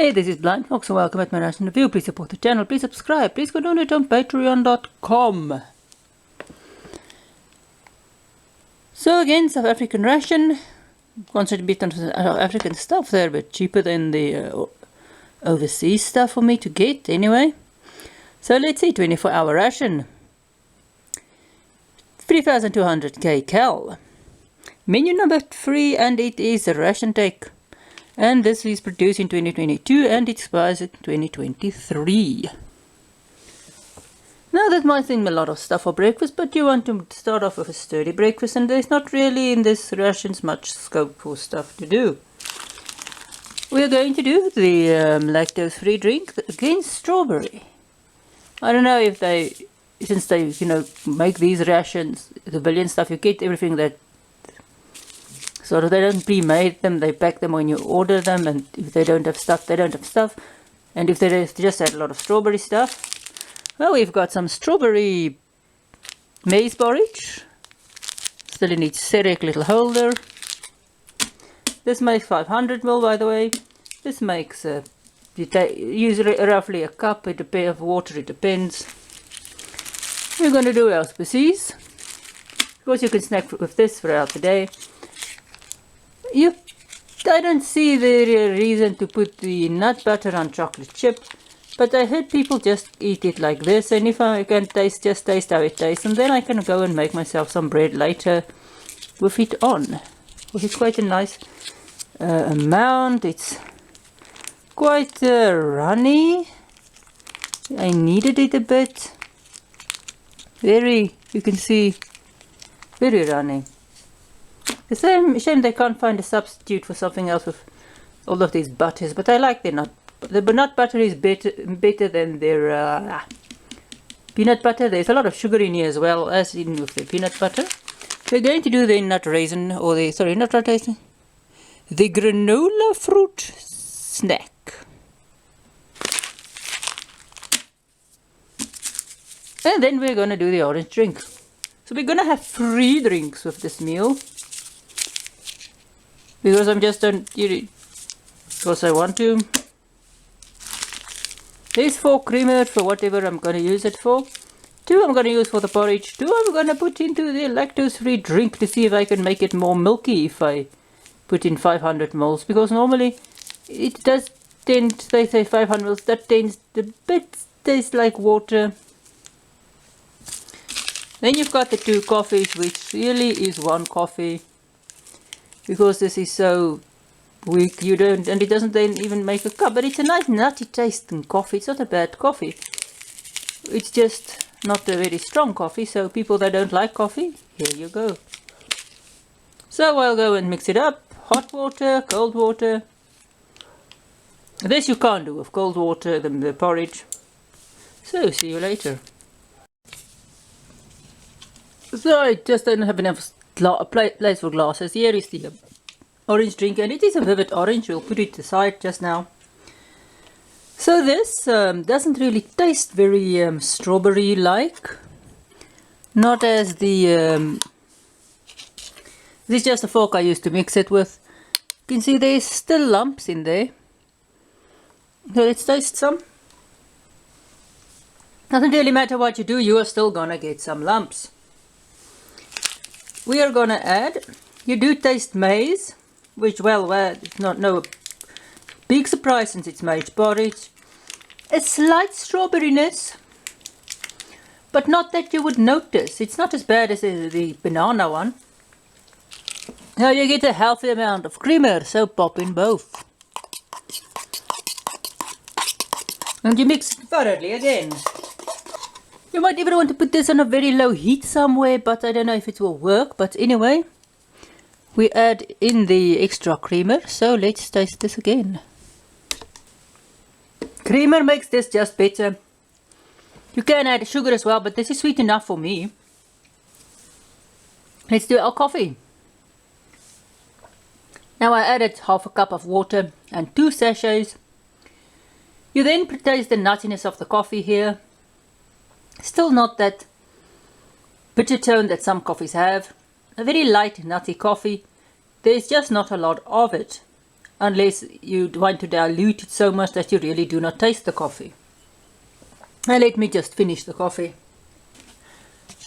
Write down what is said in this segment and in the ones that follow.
Hey, this is BlindFox and welcome at my Ration review. Please support the channel, please subscribe, please go donate on patreon.com. So again, South African ration. Concentrate a bit on South African stuff there, but cheaper than the overseas stuff for me to get anyway. So let's see, 24-hour ration. 3,200 kcal. Menu number 3, and it is RationTech. And this is produced in 2022 and it expires in 2023. Now that might seem a lot of stuff for breakfast, but you want to start off with a sturdy breakfast, and there's not really in this rations much scope for stuff to do. We are going to do the lactose-free drink, again strawberry. I don't know if they, since they, make these rations, the billion stuff, you get everything that sort of, they don't pre-made them, they pack them when you order them, and if they don't have stuff, they don't have stuff. And if they just add a lot of strawberry stuff, well, we've got some strawberry maize porridge, still in its Cerec little holder. This makes 500 ml, by the way. This makes, you use roughly a cup of water, it depends. We're going to do our species. Of course, you can snack with this throughout the day. I don't see the reason to put the nut butter on chocolate chip, but I heard people just eat it like this, and if I can just taste how it tastes, and then I can go and make myself some bread later with it on. Which is quite a nice amount. It's quite runny. I kneaded it a bit. You can see, very runny. It's a shame they can't find a substitute for something else with all of these butters, but I like their nut. The nut butter is better than their peanut butter. There's a lot of sugar in here as well as in with the peanut butter. We're going to do the nut raisin, or the, sorry, not nut raisin, the granola fruit snack. And then we're going to do the orange drink. So we're going to have 3 drinks with this meal. Because I'm just because I want to. There's 4 creamers for whatever I'm going to use it for. 2 I'm going to use for the porridge. 2 I'm going to put into the lactose-free drink to see if I can make it more milky if I put in 500 ml. Because normally it does tend, they say 500 ml, that tends a bit taste like water. Then you've got the 2 coffees, which really is 1 coffee. Because this is so weak, and it doesn't then even make a cup. But it's a nice nutty tasting coffee. It's not a bad coffee. It's just not a very strong coffee. So people that don't like coffee, here you go. So I'll go and mix it up. Hot water, cold water. This you can't do with cold water, the porridge. So see you later. So I just don't have enough place for glasses. Here is the orange drink, and it is a vivid orange. We'll put it aside just now. So this doesn't really taste very strawberry like, not as the this is just a fork I used to mix it with. You can see there's still lumps in there, so let's taste some. Doesn't really matter what you do, you are still gonna get some lumps. We are going to add, you do taste maize, which, well, it's not no big surprise since it's maize porridge. A slight strawberryness, but not that you would notice. It's not as bad as the banana one. Now you get a healthy amount of creamer, so pop in both. And you mix it thoroughly again. You might even want to put this on a very low heat somewhere, but I don't know if it will work. But anyway, we add in the extra creamer, so let's taste this again. Creamer makes this just better. You can add sugar as well, but this is sweet enough for me. Let's do our coffee. Now I added half a cup of water and 2 sachets. You then taste the nuttiness of the coffee here. Still not that bitter tone that some coffees have. A very light nutty coffee. There's just not a lot of it. unless you want to dilute it so much that you really do not taste the coffee. Now let me just finish the coffee.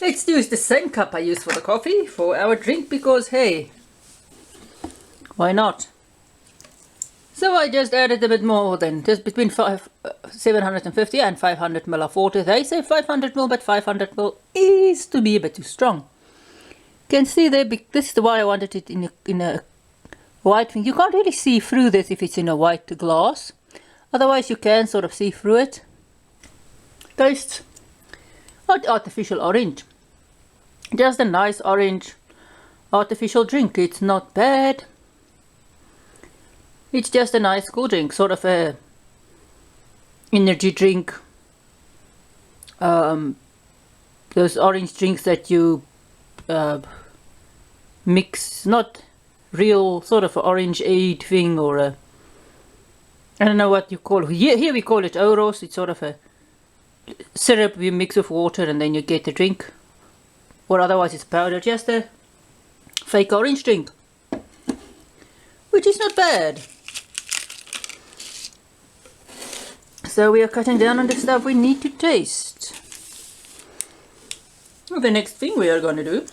Let's use the same cup I used for the coffee for our drink because hey, why not? So I just added a bit more than just between 750 and 500 ml of water. They say 500 ml, but 500 ml is to be a bit too strong. You can see there, this is why I wanted it in a white thing. You can't really see through this if it's in a white glass. Otherwise you can sort of see through it. Tastes not artificial orange. Just a nice orange artificial drink. It's not bad. It's just a nice cool drink, sort of a energy drink. Those orange drinks that you mix, not real sort of orange aid thing, or a, I don't know what you call it. Here we call it Oros. It's sort of a syrup you mix with water and then you get a drink, or otherwise it's powder. Just a fake orange drink, which is not bad. So we are cutting down on the stuff we need to taste. Well, the next thing we are going to do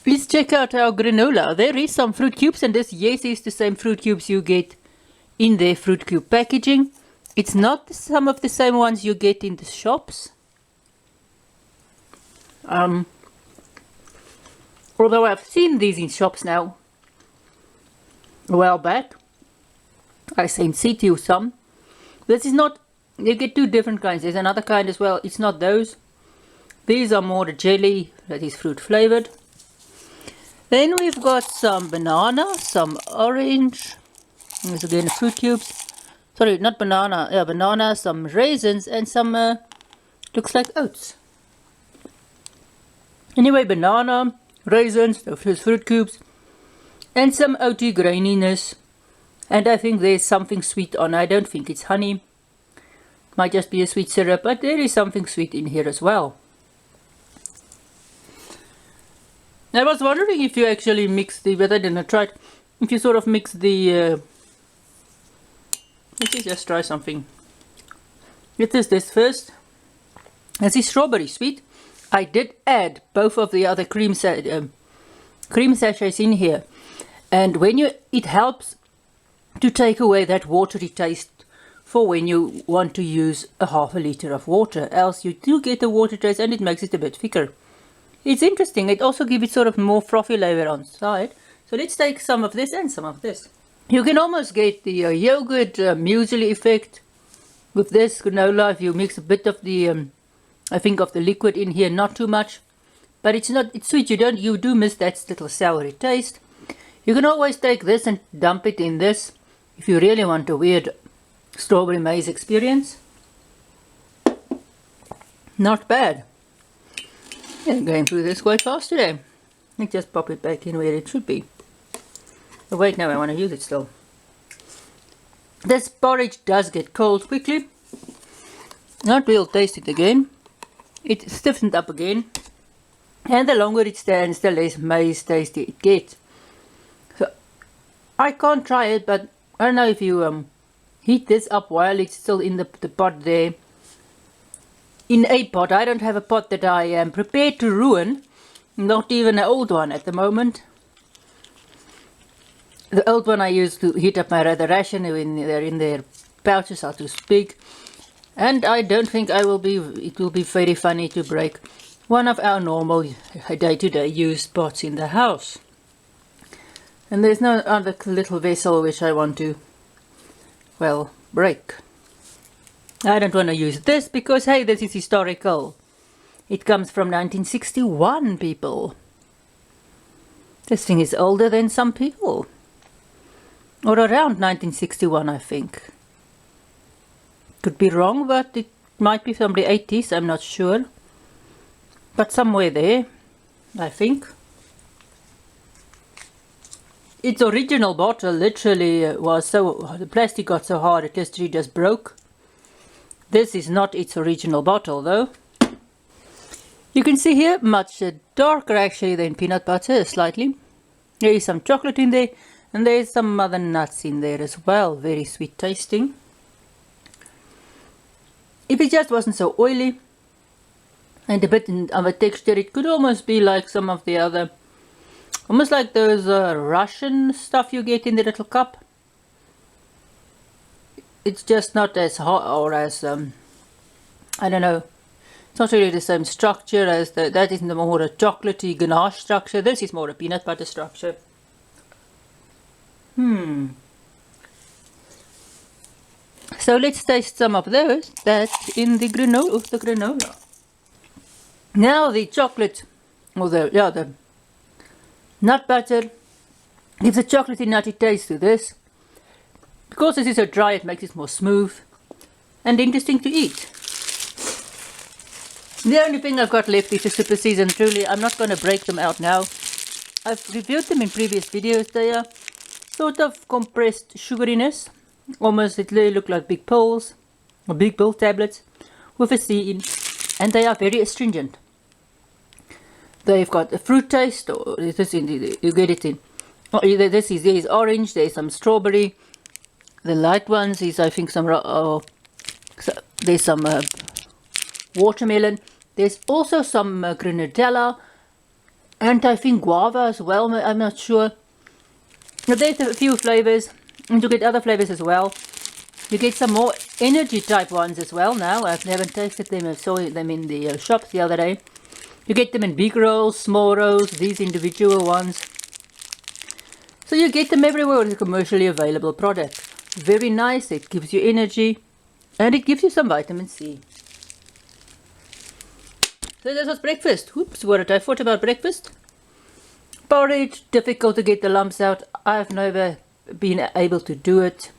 is check out our granola. There is some fruit cubes, and this, yes, is the same fruit cubes you get in their fruit cube packaging. It's not some of the same ones you get in the shops. Although I've seen these in shops now a while back. I sent you some. This is not, you get two different kinds. There's another kind as well. It's not those. These are more the jelly that is fruit flavored. Then we've got some banana, some orange. There's again fruit cubes. Sorry, not banana. Yeah, banana, some raisins, and some looks like oats. Anyway, banana, raisins, those fruit cubes, and some oaty graininess. And I think there's something sweet on. I don't think it's honey. Might just be a sweet syrup, but there is something sweet in here as well. I was wondering if you actually mix the, but I didn't try it. If you sort of mix the, let's just try something. It is this first. This is strawberry sweet. I did add both of the other cream sachets in here, and when it helps to take away that watery taste for when you want to use a half a liter of water, else you do get a water taste and it makes it a bit thicker. It's interesting. It also gives it sort of more frothy layer on side. So let's take some of this and some of this. You can almost get the yogurt muesli effect with this granola if you mix a bit of the I think of the liquid in here, not too much, but it's sweet. You do miss that little soury taste. You can always take this and dump it in this if you really want a weird strawberry maize experience. Not bad. I'm going through this quite fast today. Let's just pop it back in where it should be. Oh wait, no, I want to use it still. This porridge does get cold quickly. Not real taste it again. It stiffened up again. And the longer it stands, the less maize tasty it gets. So I can't try it, but I don't know if you heat this up while it's still in the pot there. In a pot. I don't have a pot that I am prepared to ruin. Not even an old one at the moment. The old one I used to heat up my ration when they're in their pouches are too big. And I don't think it will be very funny to break one of our normal day-to-day used pots in the house. And there's no other little vessel which I want to, well, break. I don't want to use this because, hey, this is historical. It comes from 1961, people. This thing is older than some people. Or around 1961, I think. Could be wrong, but it might be from the 80s, I'm not sure. But somewhere there, I think. Its original bottle literally was so, the plastic got so hard it literally just broke. This is not its original bottle though. You can see here much darker actually than peanut butter, slightly. There is some chocolate in there, and there's some other nuts in there as well. Very sweet tasting. If it just wasn't so oily and a bit of a texture, it could almost be like some of the other, almost like those Russian stuff you get in the little cup. It's just not as hot or as, I don't know, it's not really the same structure as that is more a chocolatey ganache structure. This is more a peanut butter structure. So let's taste some of those. That's in the granola. Now the chocolate, or the nut butter, gives a chocolatey nutty taste to this. Because this is so dry, it makes it more smooth and interesting to eat. The only thing I've got left is the Super Season Truly. I'm not going to break them out now. I've reviewed them in previous videos. They are sort of compressed sugariness. Almost, they look like big pills, or big pill tablets with a C in. And they are very astringent. They've got a fruit taste, or this in the, you get it in. Oh, there is orange, there's some strawberry. The light ones is, I think, there's some watermelon. There's also some grenadella, and I think guava as well. I'm not sure. But there's a few flavors, and you get other flavors as well. You get some more energy type ones as well now. I haven't tasted them. I saw them in the shops the other day. You get them in big rolls, small rolls, these individual ones. So you get them everywhere with a commercially available product. Very nice, it gives you energy and it gives you some vitamin C. So this was breakfast. Oops, what did I thought about breakfast? Porridge, difficult to get the lumps out. I've never been able to do it.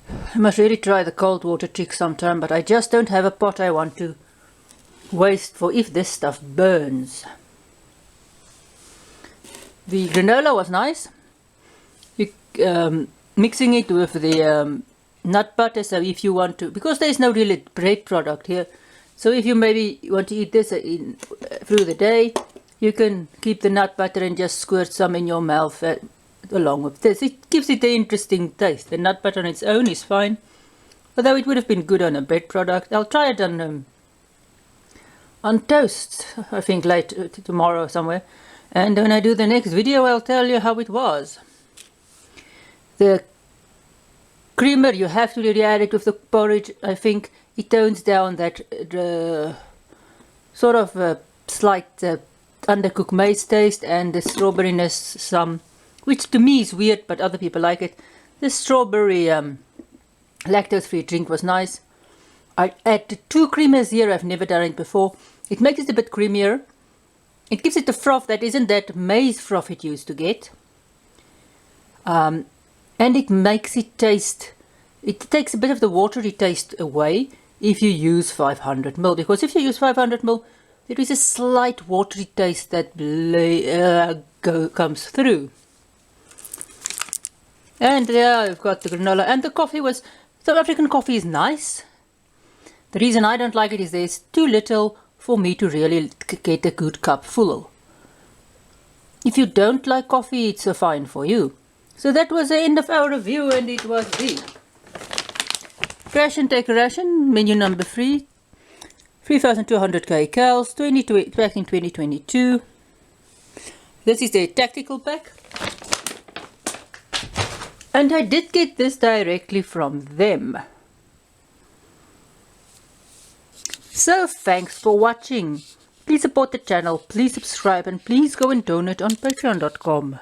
I must really try the cold water trick sometime, but I just don't have a pot I want to waste for if this stuff burns. The granola was nice. You, mixing it with the nut butter, so if you want to, because there's no really bread product here, so if you maybe want to eat this through the day, you can keep the nut butter and just squirt some in your mouth along with this. It gives it an interesting taste. The nut butter on its own is fine, although it would have been good on a bread product. I'll try it on toast, I think later tomorrow somewhere, and when I do the next video I'll tell you how it was. The creamer, you have to really add it with the porridge. I think it tones down that sort of slight undercooked maize taste and the strawberryness some, which to me is weird, but other people like it. The strawberry lactose-free drink was nice. I added 2 creamers here. I've never done it before. It makes it a bit creamier. It gives it a froth that isn't that maize froth it used to get. And it makes it taste, it takes a bit of the watery taste away if you use 500 ml, because if you use 500 ml, there is a slight watery taste that comes through. And there I've got the granola, and the coffee was, South African coffee is nice. The reason I don't like it is there's too little for me to really get a good cup full. If you don't like coffee, it's fine for you. So that was the end of our review, and it was the RationTech ration, menu number 3, 3,200 kcals, back in 2022. This is the tactical pack. And I did get this directly from them. So thanks for watching. Please support the channel, please subscribe, and please go and donate on patreon.com.